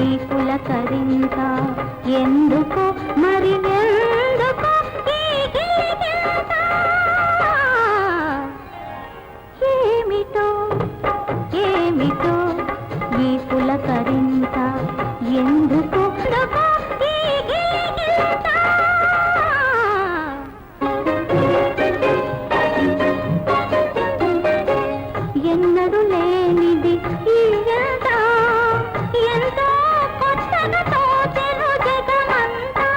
ఈ పులకరింత ఎందుకో మరి ఎందుకో ఈ గిలిగింత ఏమిటో ఏమిటో ఈ పులకరింత ఎందుకో ఈ గిలిగింత ఎన్నడు లేనిది ఈ ఎంత ఎంతో కొత్తగా తోచెను జగమంతా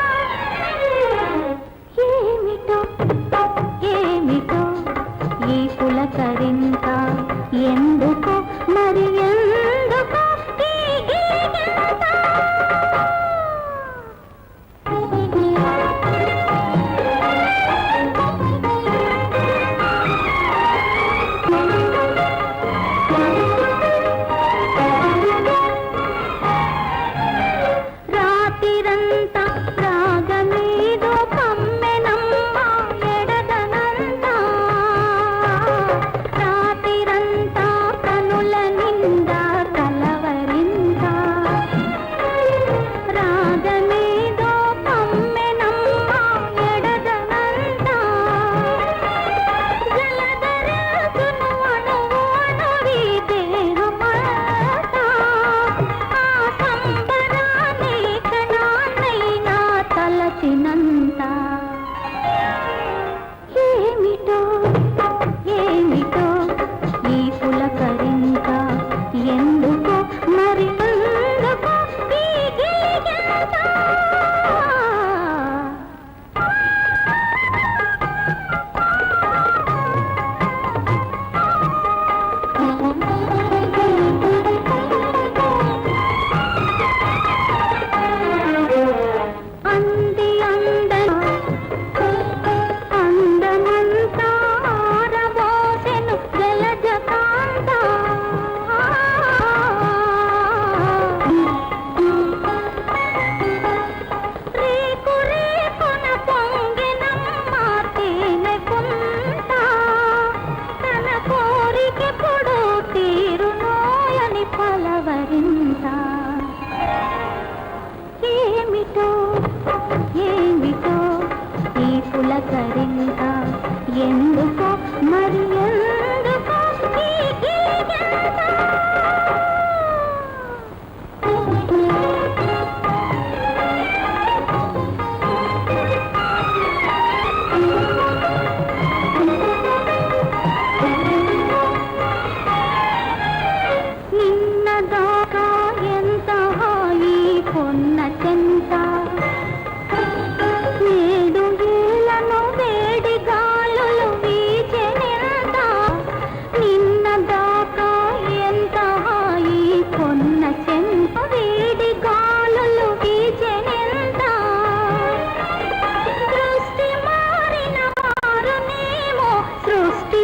ఏమిటో ఏమిటో ఈ పులకరింత ఎందుకో మరి ఎందుకో ఈ గిలిగింత రాతిరంతా రాగమేదో కమ్మెనమ్మ ఎడదనంతా రాతిరంతా కనుల నిండా కలవరింత రాగమేదో కమ్మెనమ్మ ఎడదనంతా జలధరించును అణువు అణువీ దేహమంతా ఆ సంబరాన్ని క్షణాన్నైనా తలచినంత ఏమిటో ఏమిటో ఈ పులకరింత ఎందుకో మరి ఎందుకో ఈ గిలిగింత అంది అందమంతా ఆరబోసెను జలజకాంత రేకు రేకున పొంగెనమ్మ తేనె పుంత తన కోరికెప్పుడు తీరునోయని పలవరింత ఏమిటో ఏమిటో ఈ పులకరింత ఎందుకో మరి ఎందుకో ఈ గిలిగింత నిన్నదాకా ఎంత హాయి కొన్న చెంత నేడు ఏలను వేడి గాలులు వీచెనెంత నిన్నదాకా ఎంత హాయి కొన్న చెంత వేడి గాలులు వీచెనెంత దృష్టి మారిన మారునేమో సృష్టి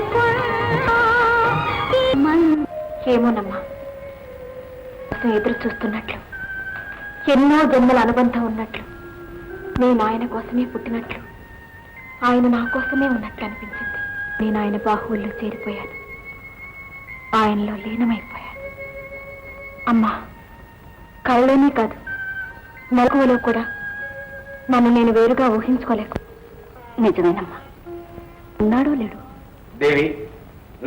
ఏమోనమ్మా ఎదురు చూస్తున్నట్లు ఎన్నో జన్మల అనుబంధం ఉన్నట్లు నేను ఆయన కోసమే పుట్టినట్లు ఆయన నా కోసమే ఉన్నట్లు అనిపించింది. నేను ఆయన బాహువుల్లో చేరిపోయాను, ఆయనలో లీనమైపోయాను. అమ్మా, కళ్ళలోనే కాదు మెలకువలో కూడా నన్ను నేను వేరుగా ఊహించుకోలేకు. నిజమేనమ్మా, ఉన్నాడో లేడు. దేవి,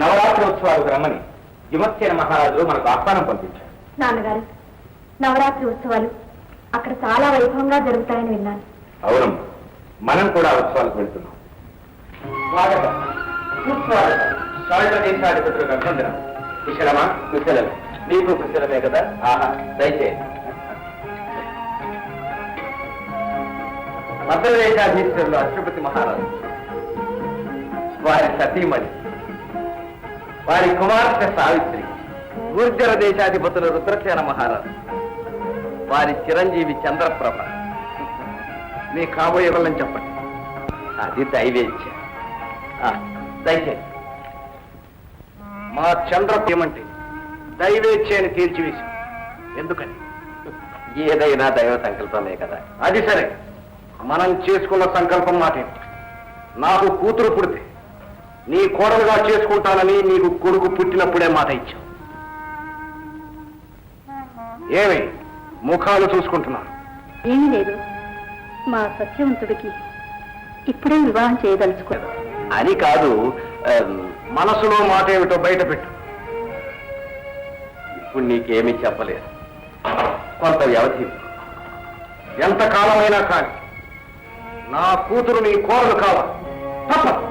నవరాత్రి ఉత్సవాలకు రమ్మని విమర్శన మహారాజులు మనకు ఆహ్వానం పంపించారు. నాన్నగారు, నవరాత్రి ఉత్సవాలు అక్కడ చాలా వైభవంగా జరుగుతాయని విన్నాను. అవునమ్మా, మనం కూడా ఉత్సవాలకు వెళ్తున్నాం. స్వాగతం, సుస్వాగతం. స్వాగత దేశాధిపతులకు అభినందనం. కుశలమా? కుశలమే. నీకు కుశలమే కదా? ఆహా, దయచేసి. మధ్యదేశాధీశ్వరులు అశ్వపతి మహారాజు, వారి సతీమణి, వారి కుమార్తె సావిత్రి, గుర్జర దేశాధిపతులు రుద్రసేన మహారాజు, వారి చిరంజీవి చంద్రప్రభ. మీ కాబోయే వాళ్ళని చెప్పండి. అది దైవేచ్ఛ. దయచేసి. మా చంద్రప్రభ ఏమంటే దైవేచ్ఛ అని తీర్చివేశాం. ఎందుకని? ఏదైనా దైవ సంకల్పమే కదా. అది సరే, మనం చేసుకున్న సంకల్పం మాటేంటి? నాకు కూతురు పుడితే నీ కోడలుగా చేసుకుంటానని నీకు కొడుకు పుట్టినప్పుడే మాట ఇచ్చావు. ఏమి ముఖాలు చూసుకుంటున్నారు. ఏమీ లేదు, మా సత్యవంతుడికి ఇప్పుడే వివాహం చేయదలుచుకోరు. అని కాదు, మనసులో మాట ఏమిటో బయట పెట్టు. ఇప్పుడు నీకేమీ చెప్పలేదు. కొంత వ్యవధి, ఎంతకాలమైనా కానీ నా కూతురు నీ కోరలు కావాలి. తప్పదు.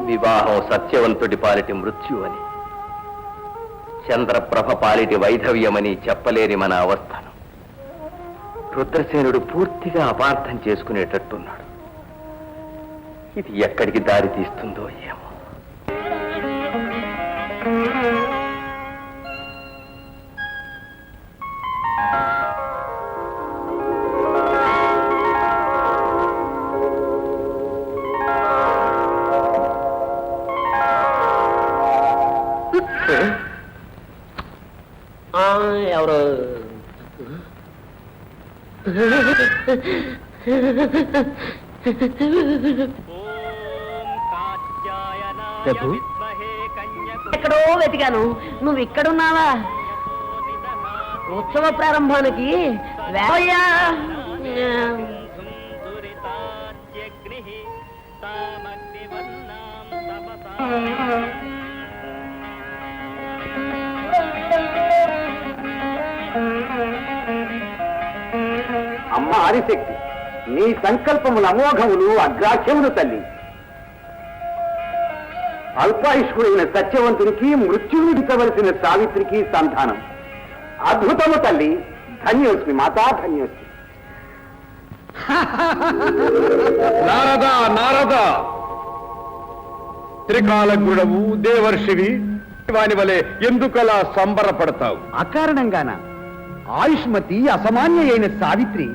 వివాహం సత్యవంతుడి పాలిటి మృత్యు అని, చంద్రప్రభ పాలిటి వైధవ్యమని చెప్పలేని మన అవస్థను రుద్రసేనుడు పూర్తిగా అపార్థం చేసుకునేటట్టున్నాడు. ఇది ఎక్కడికి దారి తీస్తుందో ఏమో. ఎవరు ప్రభు, ఎక్కడో వెతికాను, నువ్వు ఇక్కడున్నావా? ఉత్సవ ప్రారంభానికి వేవయ్యా. అమ్మ ఆదిశక్తి, నీ సంకల్పములు అమోఘములు, అగ్రాహ్యములు తల్లి. అల్పాయుష్కుడైన సత్యవంతునికి మృత్యువు విడవలసిన సావిత్రికి సంధానం. అద్భుతము తల్లి. ధన్యోస్మి మాతా, ధన్యోస్మి. నారదా, నారదా, త్రికాలజ్ఞుడవు, దేవర్షివి, వాని వలె ఎందుకలా సంబరపడతావు? అకారణంగాన ఆయుష్మతి అసమాన్య అయిన సావిత్రి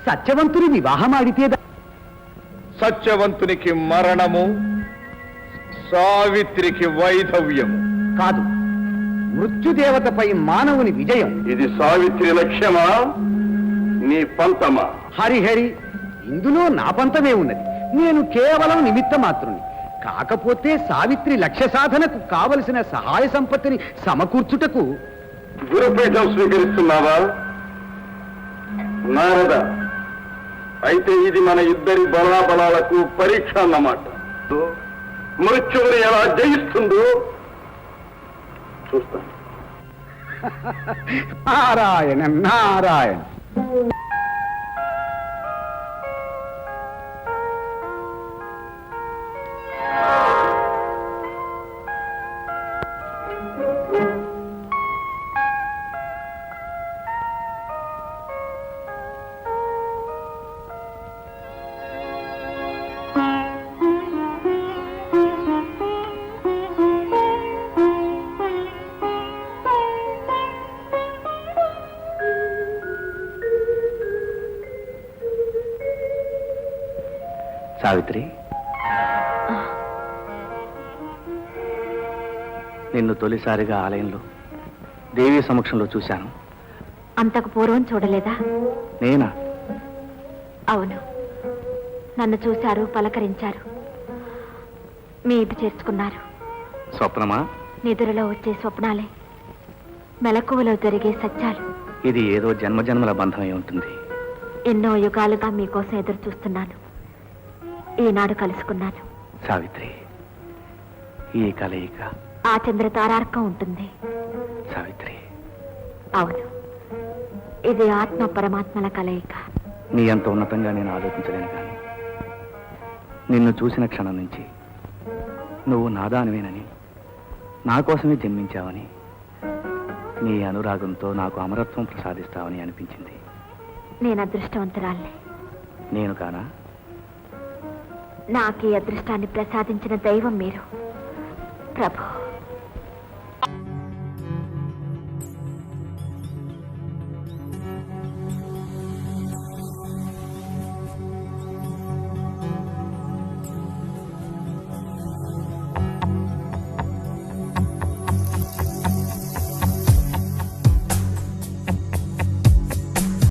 సత్యవంతుని వివాహమాడితే సత్యవంతునికి మరణము, సావిత్రికి వైధవ్యము కాదు, మృత్యుదేవతపై మానవుని విజయం. ఇది సావిత్రి లక్ష్యమా, నీ పంతమా? హరిహరి, ఇందులో నా పంతమే ఉన్నది. నేను కేవలం నిమిత్త మాత్రుని. కాకపోతే సావిత్రి లక్ష్య సాధనకు కావలసిన సహాయ సంపత్తిని సమకూర్చుటకు. గురుపీఠం స్వీకరిస్తున్నావా నారద? అయితే ఇది మన ఇద్దరి బలాబలాలకు పరీక్ష అన్నమాట. మృత్యువుని ఎలా జయిస్తుందో చూస్తాను. నారాయణ నారాయణ. సావిత్రి, నిన్ను తొలిసారిగా ఆలయంలో దేవి సమక్షంలో చూశాను. అంతకు పూర్వం చూడలేదా? నేనా? అవును, నన్ను చూశారు, పలకరించారు, మీ ఇది చేర్చుకున్నారు. స్వప్నమా? నిద్రలో వచ్చే స్వప్నాలే, మెలకువలో జరిగే సత్యాలు. ఇది ఏదో జన్మజన్మల బంధమై ఉంటుంది. ఎన్నో యుగాలుగా మీకోసం ఎదురు చూస్తున్నాను. ఈనాడు కలుసుకున్నాను. సావిత్రి, ఈ కలయిక ఆ చంద్ర తారార్కం ఉంటుంది. సావిత్రి, అవును, ఇది ఆత్మ పరమాత్మల కలయిక. నీ అంత ఉన్నతంగా నేను ఆలోచించలేను, కానీ నిన్ను చూసిన క్షణం నుంచి నువ్వు నాదానివేనని, నా కోసమే జన్మించావని, నీ అనురాగంతో నాకు అమరత్వం ప్రసాదిస్తావని అనిపించింది. నేను అదృష్టవంతురాల్ని. నేను కానా? నాకు ఈ అదృష్టాన్ని ప్రసాదించిన దైవం మీరు ప్రభు.